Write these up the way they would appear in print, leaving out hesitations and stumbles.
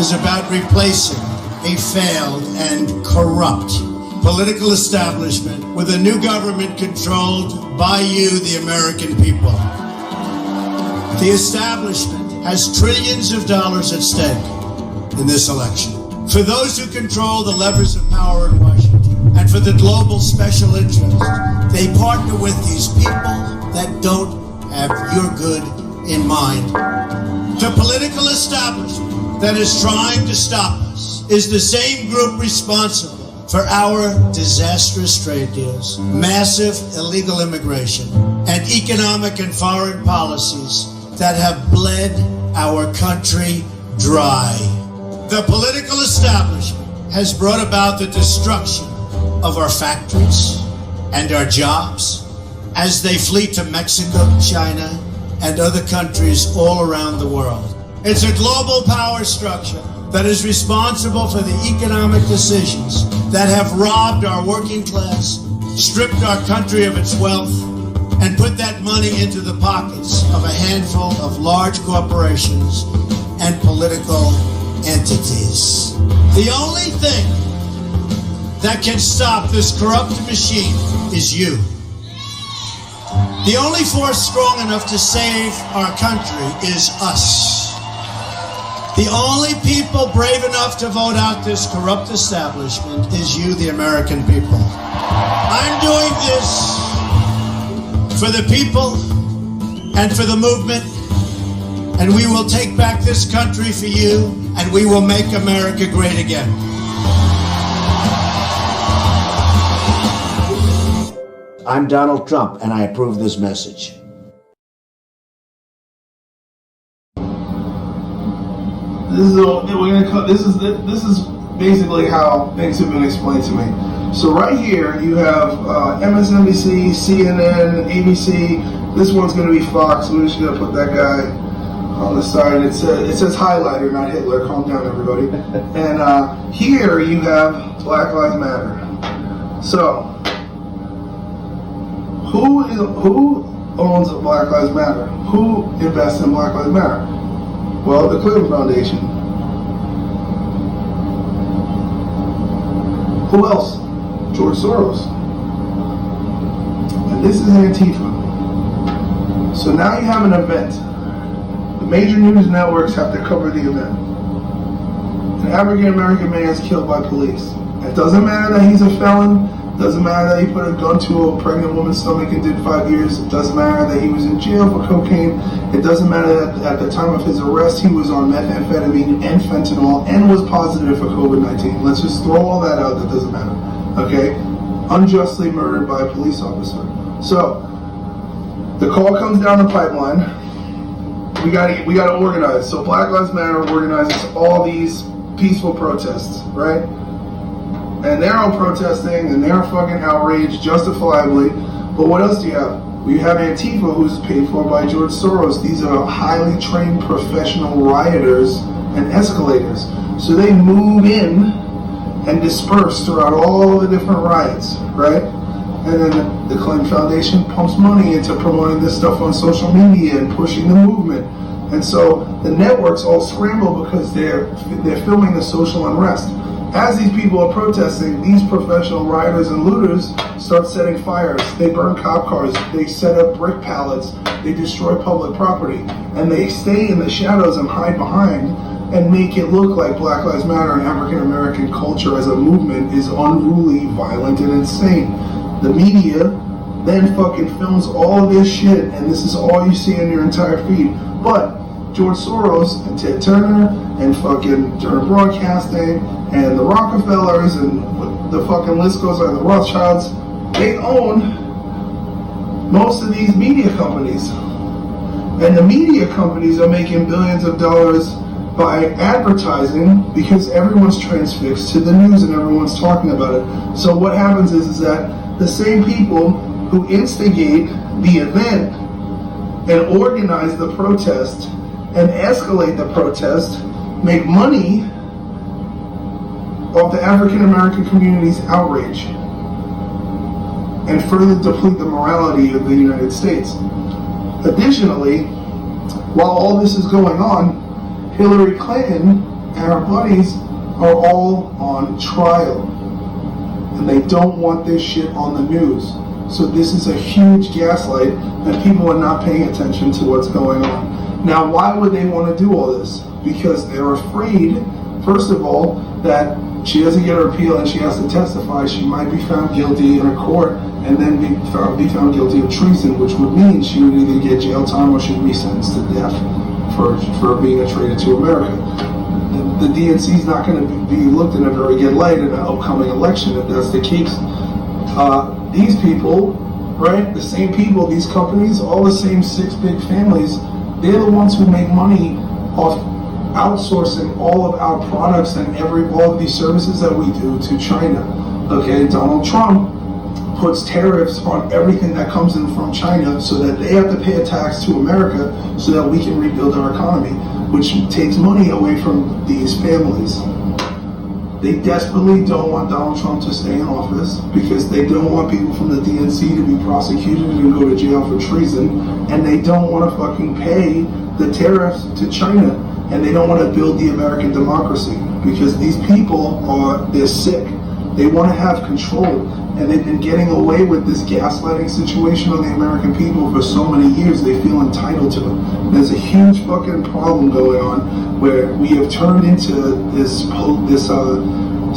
is about replacing a failed and corrupt political establishment with a new government controlled by you, the American people. The establishment has trillions of dollars at stake in this election. For those who control the levers of power in Washington, and for the global special interest, they partner with these people that don't have your good in mind. The political establishment that is trying to stop us is the same group responsible for our disastrous trade deals, massive illegal immigration, and economic and foreign policies that have bled our country dry. The political establishment has brought about the destruction of our factories and our jobs as they flee to Mexico, China, and other countries all around the world. It's a global power structure that is responsible for the economic decisions that have robbed our working class, stripped our country of its wealth, and put that money into the pockets of a handful of large corporations and political entities. The only thing that can stop this corrupt machine is you. The only force strong enough to save our country is us. The only people brave enough to vote out this corrupt establishment is you, the American people. I'm doing this for the people and for the movement, and we will take back this country for you, and we will make America great again. I'm Donald Trump, and I approve this message. This is basically how things have been explained to me. So right here you have MSNBC, CNN, ABC. This one's going to be Fox. We're just going to put that guy on the side. It says highlighter, not Hitler. Calm down, everybody. And here you have Black Lives Matter. So who owns Black Lives Matter? Who invests in Black Lives Matter? Well, the Clinton Foundation. Who else? George Soros. And this is Antifa. So now you have an event. The major news networks have to cover the event. An African American man is killed by police. It doesn't matter that he's a felon. It doesn't matter that he put a gun to a pregnant woman's stomach and did 5 years. It doesn't matter that he was in jail for cocaine. It doesn't matter that at the time of his arrest he was on methamphetamine and fentanyl and was positive for COVID-19. Let's just throw all that out. That doesn't matter. Okay? Unjustly murdered by a police officer. So the call comes down the pipeline. We gotta organize. So Black Lives Matter organizes all these peaceful protests, right? And they're all protesting, and they're fucking outraged, justifiably. But what else do you have? We have Antifa, who's paid for by George Soros. These are highly trained professional rioters and escalators. So they move in and disperse throughout all the different riots, right? And then the Clinton Foundation pumps money into promoting this stuff on social media and pushing the movement. And so the networks all scramble because they're filming the social unrest. As these people are protesting, these professional rioters and looters start setting fires. They burn cop cars. They set up brick pallets. They destroy public property. And they stay in the shadows and hide behind and make it look like Black Lives Matter and African American culture as a movement is unruly, violent, and insane. The media then fucking films all of this shit, and this is all you see in your entire feed. But George Soros and Ted Turner and fucking Turner Broadcasting and the Rockefellers and the fucking list goes on, the Rothschilds, they own most of these media companies. And the media companies are making billions of dollars by advertising because everyone's transfixed to the news and everyone's talking about it. So what happens is that the same people who instigate the event and organize the protest and escalate the protest make money off the African American community's outrage and further deplete the morality of the United States. Additionally, while all this is going on, Hillary Clinton and our buddies are all on trial. And they don't want this shit on the news. So this is a huge gaslight, and people are not paying attention to what's going on. Now, why would they want to do all this? Because they're afraid, first of all, that she doesn't get her appeal and she has to testify. She might be found guilty in a court and then be found guilty of treason, which would mean she would either get jail time or she'd be sentenced to death for being a traitor to America. The DNC is not going to be looked in a very good light in an upcoming election if that's the case. These people, right, the same people, these companies, all the same 6 big families, they're the ones who make money off outsourcing all of our products and all of these services that we do to China. Okay, Donald Trump puts tariffs on everything that comes in from China so that they have to pay a tax to America so that we can rebuild our economy, which takes money away from these families. They desperately don't want Donald Trump to stay in office because they don't want people from the DNC to be prosecuted and go to jail for treason, and they don't want to fucking pay the tariffs to China, and they don't want to build the American democracy because these people they're sick. They want to have control, and they've been getting away with this gaslighting situation on the American people for so many years. They feel entitled to it. There's a huge fucking problem going on where we have turned into this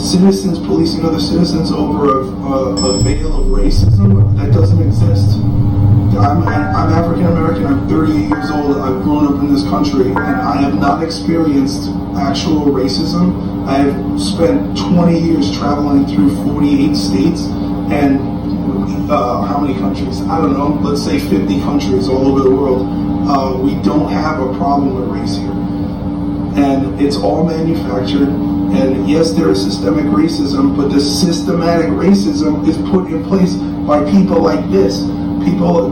citizens policing other citizens over a veil of racism that doesn't exist. I'm African American, I'm 38 years old, I've grown up in this country, and I have not experienced actual racism. I have spent 20 years traveling through 48 states and how many countries? I don't know, let's say 50 countries all over the world. We don't have a problem with race here. And it's all manufactured. And yes, there is systemic racism, but the systematic racism is put in place by people like this.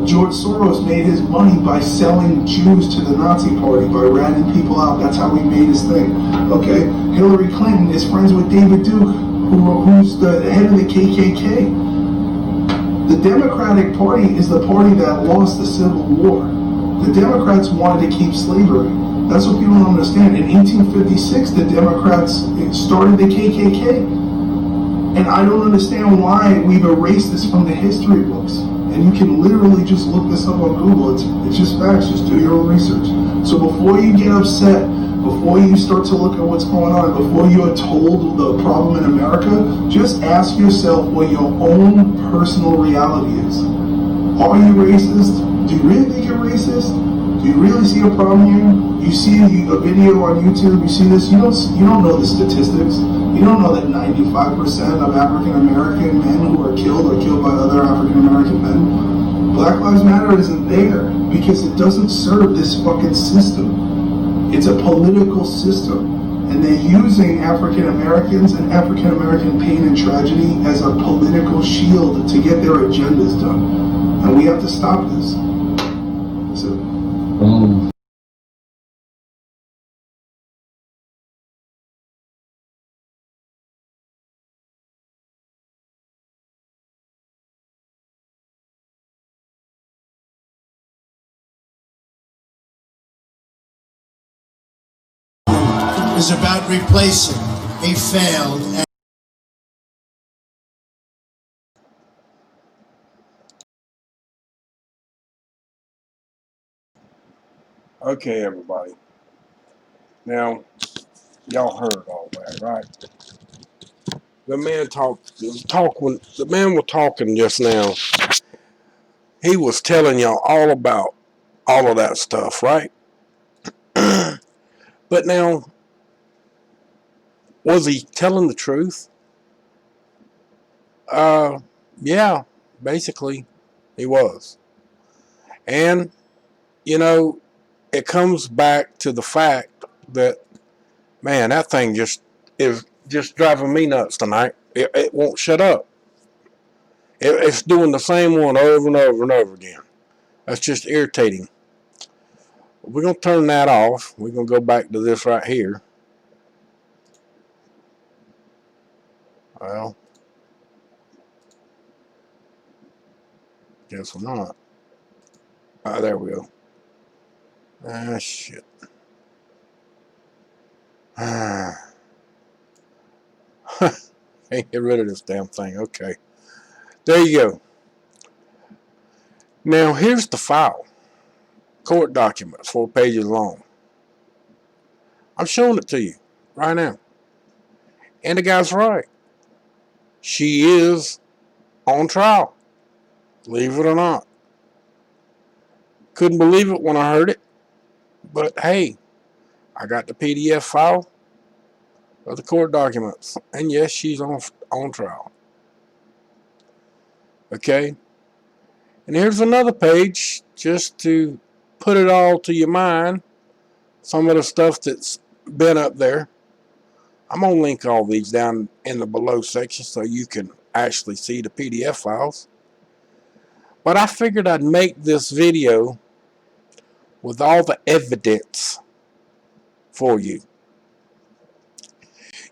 George Soros made his money by selling Jews to the Nazi party, by ratting people out. That's how he made his thing. Okay? Hillary Clinton is friends with David Duke, who's the head of the KKK. The Democratic Party is the party that lost the Civil War. The Democrats wanted to keep slavery. That's what people don't understand. In 1856, the Democrats started the KKK. And I don't understand why we've erased this from the history books. And you can literally just look this up on Google. It's just facts. Just do your own research. So before you get upset, before you start to look at what's going on, before you are told the problem in America, just ask yourself what your own personal reality is. Are you racist? Do you really think you're racist? Do you really see a problem here? You see a video on YouTube, you see this, you don't know the statistics. You don't know that 95% of African American men who are killed by other African American men. Black Lives Matter isn't there because it doesn't serve this fucking system. It's a political system. And they're using African Americans and African American pain and tragedy as a political shield to get their agendas done. And we have to stop this. That's it. Is about replacing a failed and Okay, everybody. Now, y'all heard all that, right? The man was talking just now. He was telling y'all all about all of that stuff, right? But now, was he telling the truth? Yeah, basically, he was. And, it comes back to the fact that, man, that thing is just driving me nuts tonight. It won't shut up. It's doing the same one over and over and over again. That's just irritating. We're going to turn that off. We're going to go back to this right here. Well, guess we're not. There we go. Shit. Can't get rid of this damn thing. Okay. There you go. Now, here's the file. Court documents, 4 pages long. I'm showing it to you right now. And the guy's right. She is on trial. Believe it or not. Couldn't believe it when I heard it. But hey, I got the PDF file of the court documents. And yes, she's on trial. Okay? And here's another page just to put it all to your mind. Some of the stuff that's been up there. I'm going to link all these down in the below section so you can actually see the PDF files. But I figured I'd make this video with all the evidence for you.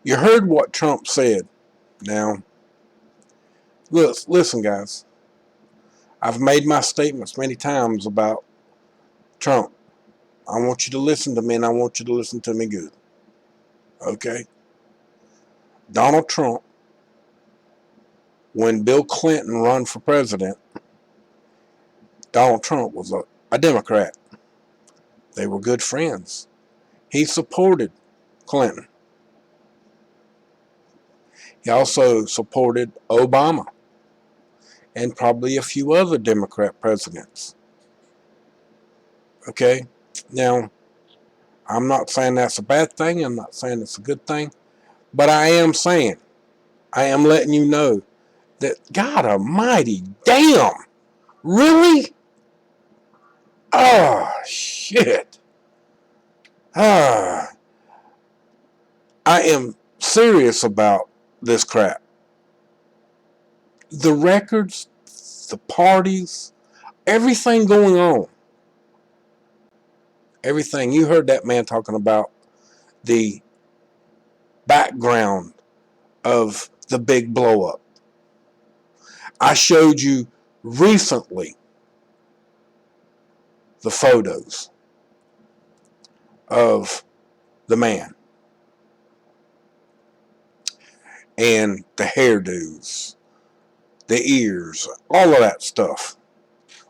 You heard what Trump said. Now, listen, guys. I've made my statements many times about Trump. I want you to listen to me, and I want you to listen to me good. Okay? Donald Trump, when Bill Clinton ran for president, Donald Trump was a Democrat. They were good friends. He supported Clinton. He also supported Obama and probably a few other Democrat presidents. Okay? Now, I'm not saying that's a bad thing. I'm not saying it's a good thing. But I am letting you know that, God almighty, damn, really? Oh, shit. I am serious about this crap. The records, the parties, everything going on. Everything. You heard that man talking about the background of the big blow up. I showed you recently the photos of the man and the hairdos, the ears, all of that stuff,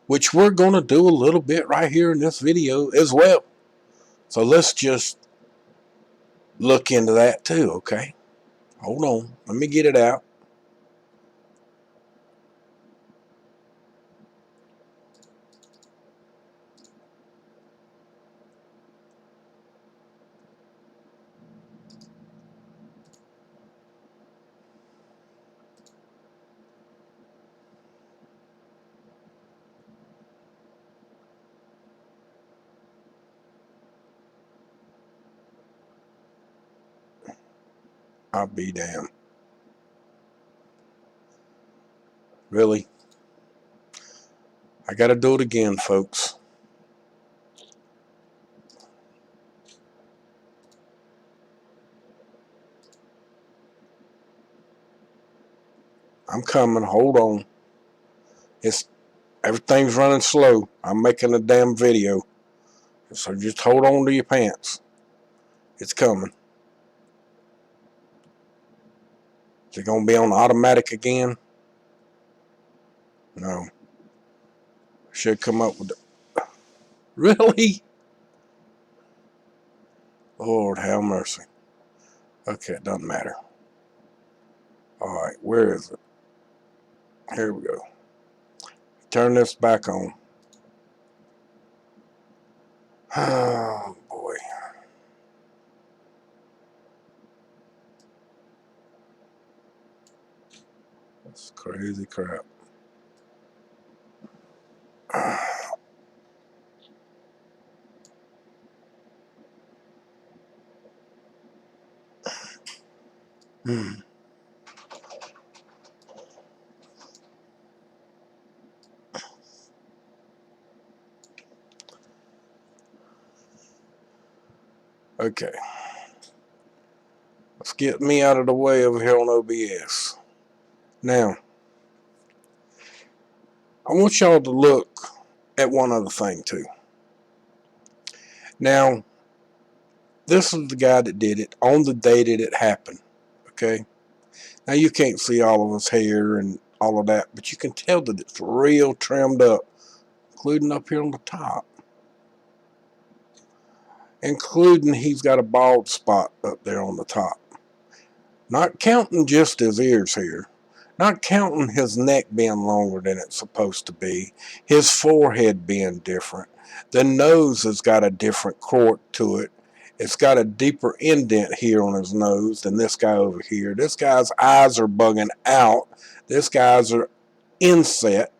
which we're going to do a little bit right here in this video as well. So let's just look into that too, okay? Hold on. Let me get it out. I'll be damned. Really? I got to do it again, folks. I'm coming. Hold on. Everything's running slow. I'm making a damn video. So just hold on to your pants. It's coming. Is it going to be on automatic again? No. Should come up with it. Really? Lord have mercy. Okay, it doesn't matter. Alright, where is it? Here we go. Turn this back on. Oh, boy. That's crazy crap. Okay. Let's get me out of the way over here on OBS. Now, I want y'all to look at one other thing too. Now, This is the guy that did it on the day that it happened. Okay? Now you can't see all of his hair and all of that, but you can tell that it's real trimmed up, including up here on the top. Including he's got a bald spot up there on the top. Not counting just his ears here. Not counting his neck being longer than it's supposed to be. His forehead being different. The nose has got a different court to it. It's got a deeper indent here on his nose than this guy over here. This guy's eyes are bugging out. This guy's are inset.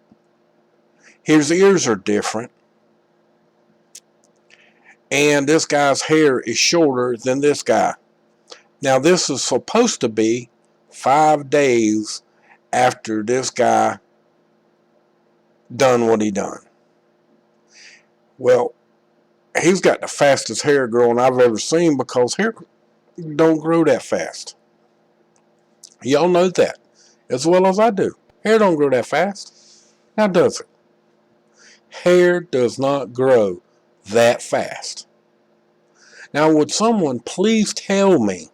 His ears are different. And this guy's hair is shorter than this guy. Now this is supposed to be 5 days after this guy done what he done. Well, he's got the fastest hair growing I've ever seen, because hair don't grow that fast. Y'all know that as well as I do. Hair don't grow that fast. Now does it? Hair does not grow that fast. Now would someone please tell me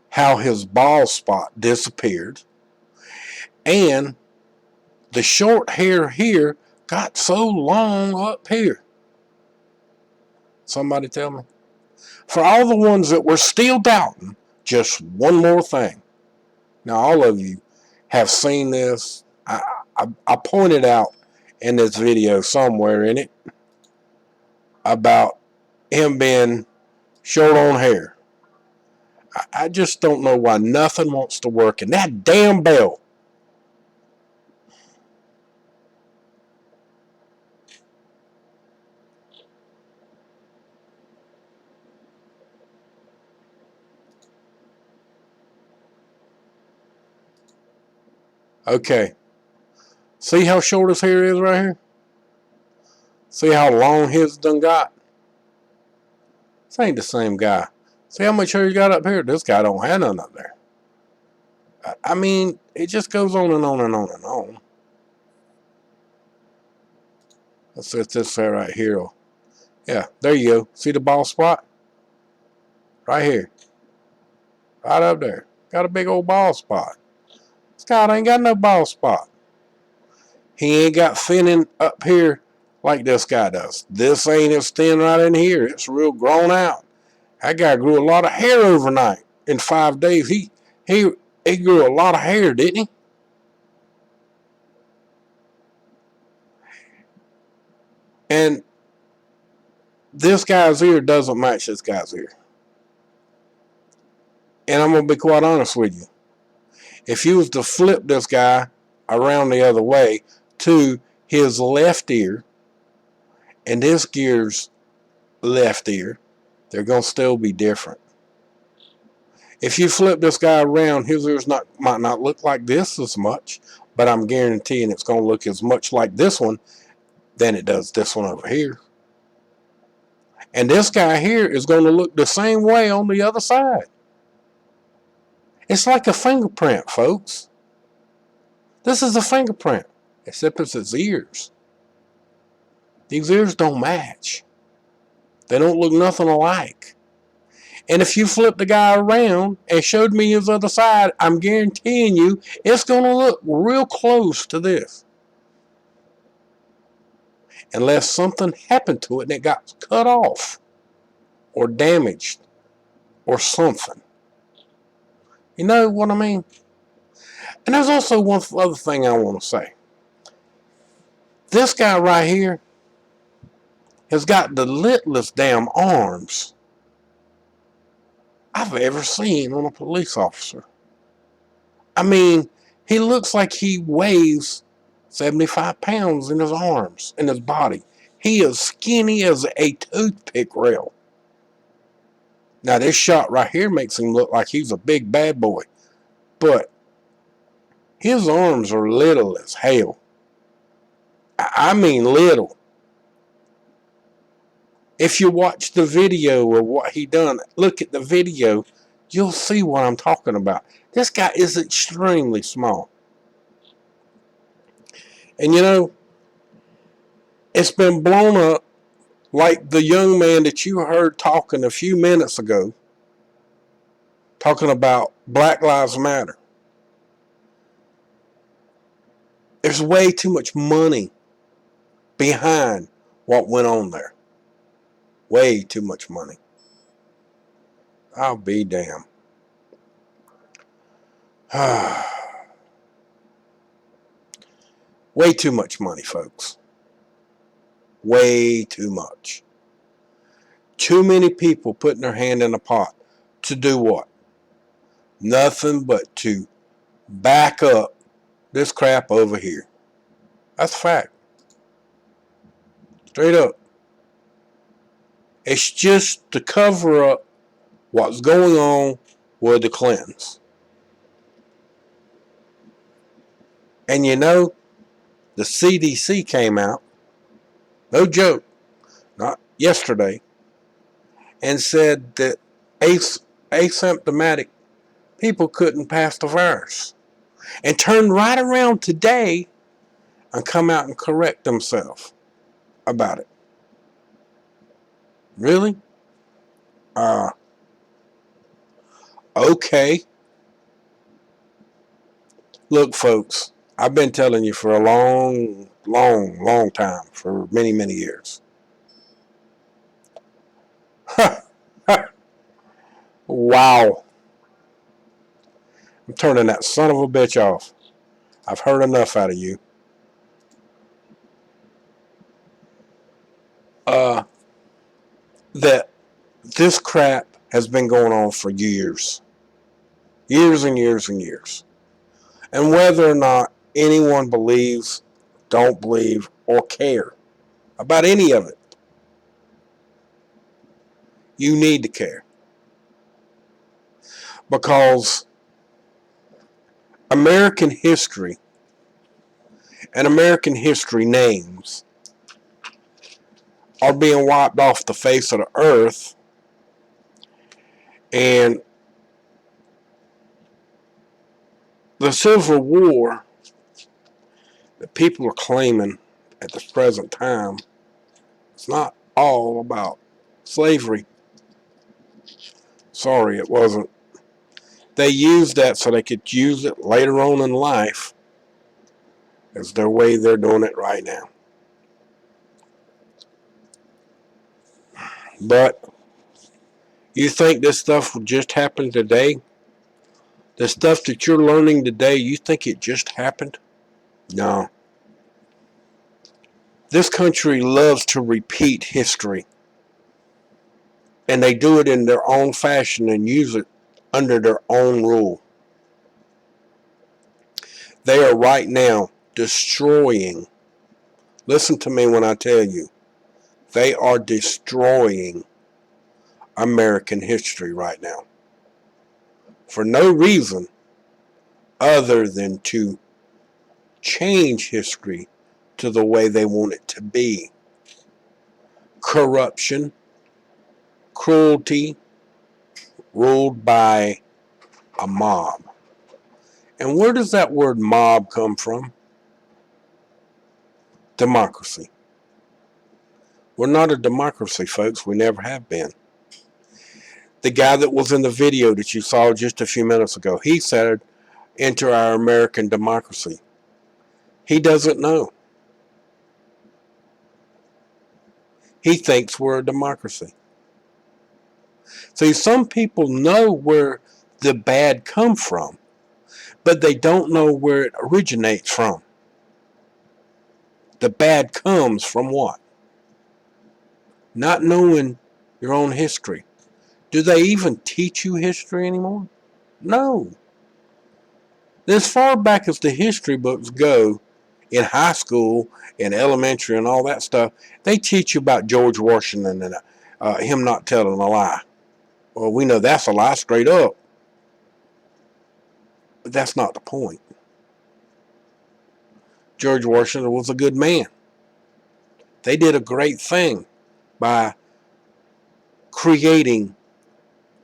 how his bald spot disappeared and the short hair here got so long up here? Somebody tell me. For all the ones that were still doubting, just one more thing. Now all of you have seen this. I pointed out in this video somewhere in it about him being short on hair. I just don't know why nothing wants to work in that damn bell. Okay. See how short his hair is right here? See how long his done got? This ain't the same guy. See how much hair he got up here? This guy don't have none up there. I mean, it just goes on and on and on and on. Let's set this hair right here. Yeah, there you go. See the bald spot? Right here. Right up there. Got a big old bald spot. This guy ain't got no bald spot. He ain't got thinning up here like this guy does. This ain't as thin right in here. It's real grown out. That guy grew a lot of hair overnight. In 5 days, he grew a lot of hair, didn't he? And this guy's ear doesn't match this guy's ear. And I'm going to be quite honest with you. If you was to flip this guy around the other way to his left ear and this gear's left ear, they're going to still be different. If you flip this guy around, his ears might not look like this as much, but I'm guaranteeing it's going to look as much like this one than it does this one over here. And this guy here is going to look the same way on the other side. It's like a fingerprint, folks. This is a fingerprint, except it's his ears. These ears don't match. They don't look nothing alike. And if you flip the guy around and showed me his other side, I'm guaranteeing you it's going to look real close to this. Unless something happened to it and it got cut off or damaged or something. You know what I mean? And there's also one other thing I want to say. This guy right here has got the littlest damn arms I've ever seen on a police officer. I mean, he looks like he weighs 75 pounds in his arms, in his body. He is skinny as a toothpick rail. Now, this shot right here makes him look like he's a big bad boy. But his arms are little as hell. I mean little. If you watch the video of what he done, look at the video, you'll see what I'm talking about. This guy is extremely small. And you know, it's been blown up Like the young man that you heard talking a few minutes ago, talking about Black Lives Matter. There's way too much money behind what went on there. Way too much money. I'll be damned. Way too much money, folks. Way too much. Too many people putting their hand in the pot to do what? Nothing but to back up this crap over here. That's a fact. Straight up. It's just to cover up what's going on with the Clintons. And you know, the CDC came out, no joke, not yesterday, and said that asymptomatic people couldn't pass the virus. And turned right around today and come out and correct themselves about it. Really? Okay. Look, folks, I've been telling you for a long time, for many, many years. Wow. I'm turning that son of a bitch off. I've heard enough out of you. That this crap has been going on for years. Years and years and years. And whether or not anyone believes, don't believe, or care about any of it, you need to care. Because American history and American history names are being wiped off the face of the earth, and the Civil War that people are claiming at the present time, it's not all about slavery. Sorry, it wasn't. They used that so they could use it later on in life as their way they're doing it right now. But you think this stuff would just happen today? The stuff that you're learning today, you think it just happened? No. This country loves to repeat history. And they do it in their own fashion and use it under their own rule. They are right now destroying. Listen to me when I tell you. They are destroying American history right now. For no reason other than to change history to the way they want it to be. Corruption, cruelty, ruled by a mob. And where does that word mob come from? Democracy. We're not a democracy, folks. We never have been. The guy that was in the video that you saw just a few minutes ago, he said, enter our American democracy. He doesn't know. He thinks we're a democracy. See, some people know where the bad come from, but they don't know where it originates from. The bad comes from what? Not knowing your own history. Do they even teach you history anymore? No. As far back as the history books go, in high school, in elementary, and all that stuff, they teach you about George Washington and him not telling a lie. Well, we know that's a lie straight up. But that's not the point. George Washington was a good man. They did a great thing by creating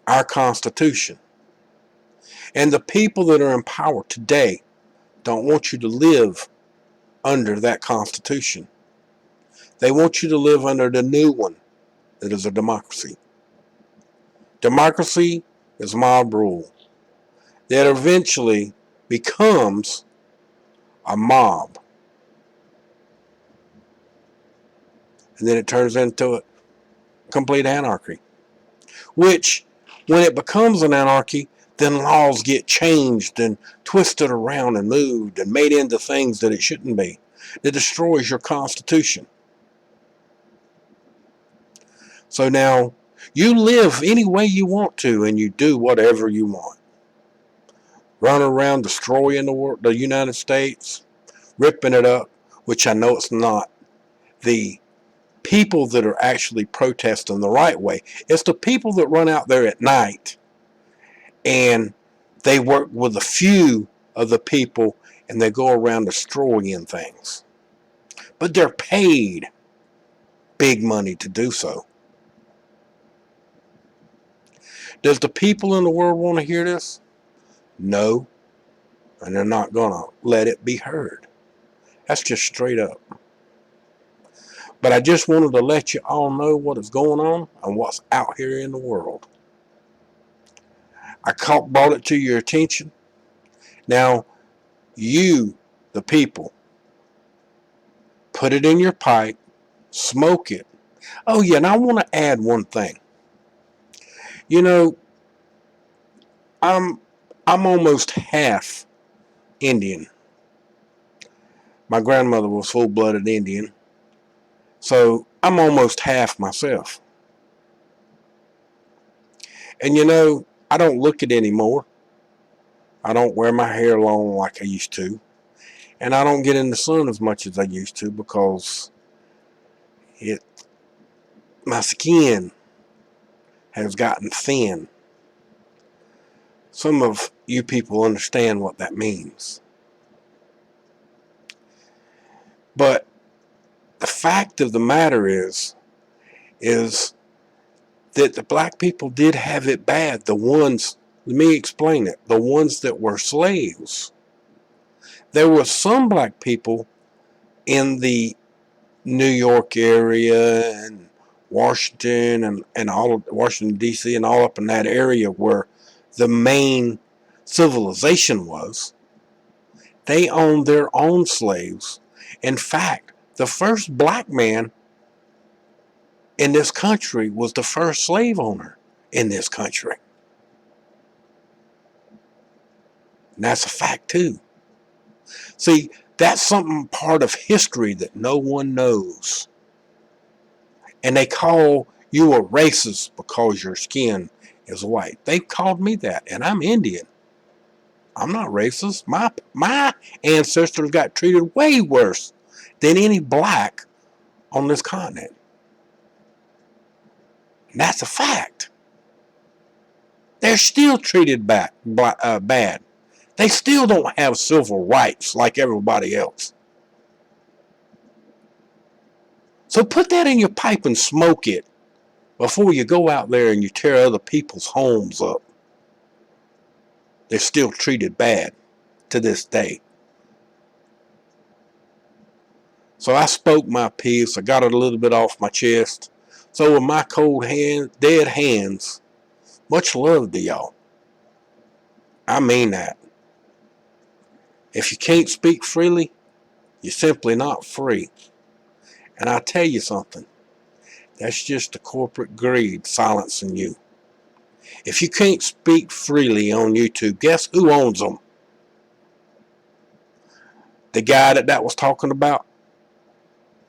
our Constitution. And the people that are in power today don't want you to live under that Constitution. They want you to live under the new one that is a democracy. Democracy is mob rule that eventually becomes a mob. And then it turns into a complete anarchy. Which, when it becomes an anarchy, then laws get changed and twisted around and moved and made into things that it shouldn't be. It destroys your Constitution. So now, you live any way you want to and you do whatever you want. Run around destroying the United States, ripping it up, which I know it's not the people that are actually protesting the right way. It's the people that run out there at night and they work with a few of the people and they go around destroying things. But they're paid big money to do so. Does the people in the world want to hear this? No. And they're not going to let it be heard. That's just straight up. But I just wanted to let you all know what is going on and what's out here in the world. I brought it to your attention. Now, you, the people, put it in your pipe, smoke it. Oh yeah, and I want to add one thing. You know, I'm almost half Indian. My grandmother was full-blooded Indian, so I'm almost half myself. And you know, I don't look it anymore. I don't wear my hair long like I used to. And I don't get in the sun as much as I used to because my skin has gotten thin. Some of you people understand what that means. But the fact of the matter is that the black people did have it bad. The ones, let me explain it, the ones that were slaves. There were some black people in the New York area and Washington and all of Washington, D.C. and all up in that area where the main civilization was. They owned their own slaves. In fact, the first black man in this country was the first slave owner in this country. And that's a fact too. See, that's something part of history that no one knows. And they call you a racist because your skin is white. They called me that, and I'm Indian. I'm not racist. My ancestors got treated way worse than any black on this continent. And that's a fact. They're still treated bad. They still don't have civil rights like everybody else. So put that in your pipe and smoke it before you go out there and you tear other people's homes up. They're still treated bad to this day. So I spoke my piece. I got it a little bit off my chest. So with my cold dead hands, much love to y'all. I mean that. If you can't speak freely, you're simply not free. And I tell you something, that's just the corporate greed silencing you. If you can't speak freely on YouTube, guess who owns them? The guy that was talking about,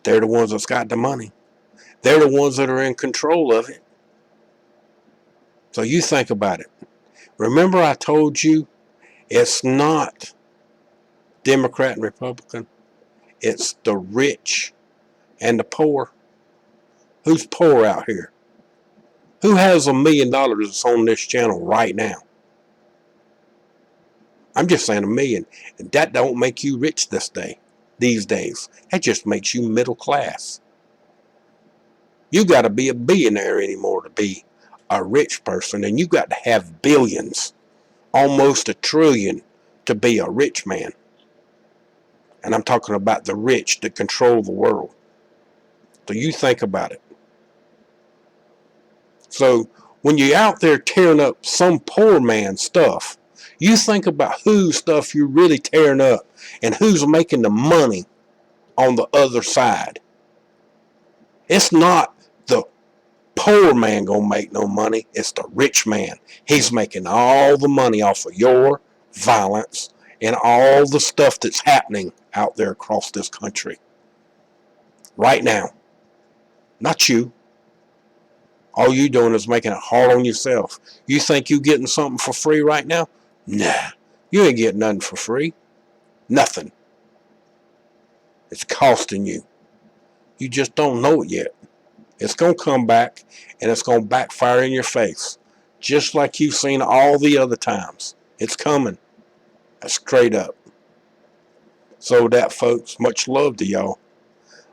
they're the ones that's got the money. They're the ones that are in control of it. So you think about it. Remember I told you it's not Democrat and Republican. It's the rich and the poor. Who's poor out here? Who has $1 million that's on this channel right now? I'm just saying 1 million. And that don't make you rich these days. That just makes you middle class. You got to be a billionaire anymore to be a rich person. And you got to have billions, almost $1 trillion to be a rich man. And I'm talking about the rich that control the world. So you think about it. So when you're out there tearing up some poor man's stuff, you think about whose stuff you're really tearing up and who's making the money on the other side. It's not the poor man gonna make no money. It's the rich man. He's making all the money off of your violence and all the stuff that's happening out there across this country right now. Not you. All you doing is making it hard on yourself. You think you getting something for free right now? Nah, you ain't getting nothing for free. Nothing. It's costing you. You just don't know it yet. It's going to come back, and it's going to backfire in your face, just like you've seen all the other times. It's coming. Straight up. So that, folks, much love to y'all.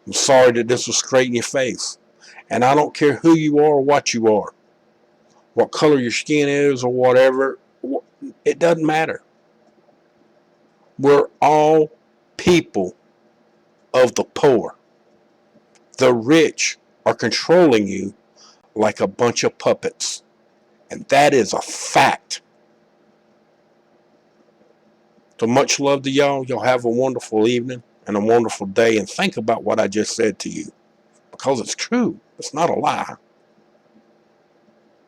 I'm sorry that this was straight in your face. And I don't care who you are or what you are, what color your skin is or whatever. It doesn't matter. We're all people of the poor. The rich are controlling you like a bunch of puppets. And that is a fact. So much love to y'all. Y'all have a wonderful evening and a wonderful day. And think about what I just said to you. Because it's true. It's not a lie.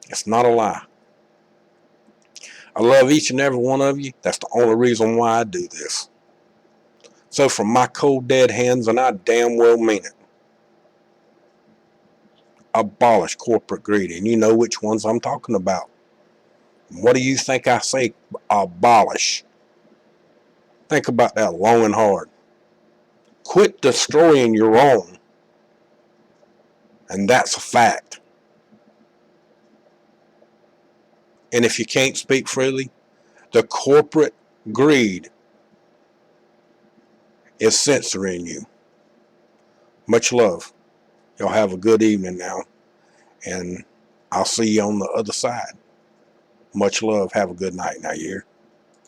It's not a lie. I love each and every one of you. That's the only reason why I do this. So from my cold dead hands, and I damn well mean it, abolish corporate greed. And you know which ones I'm talking about. What do you think I say abolish? Think about that long and hard. Quit destroying your own. And that's a fact. And if you can't speak freely, the corporate greed is censoring you. Much love. Y'all have a good evening now. And I'll see you on the other side. Much love. Have a good night now, you hear?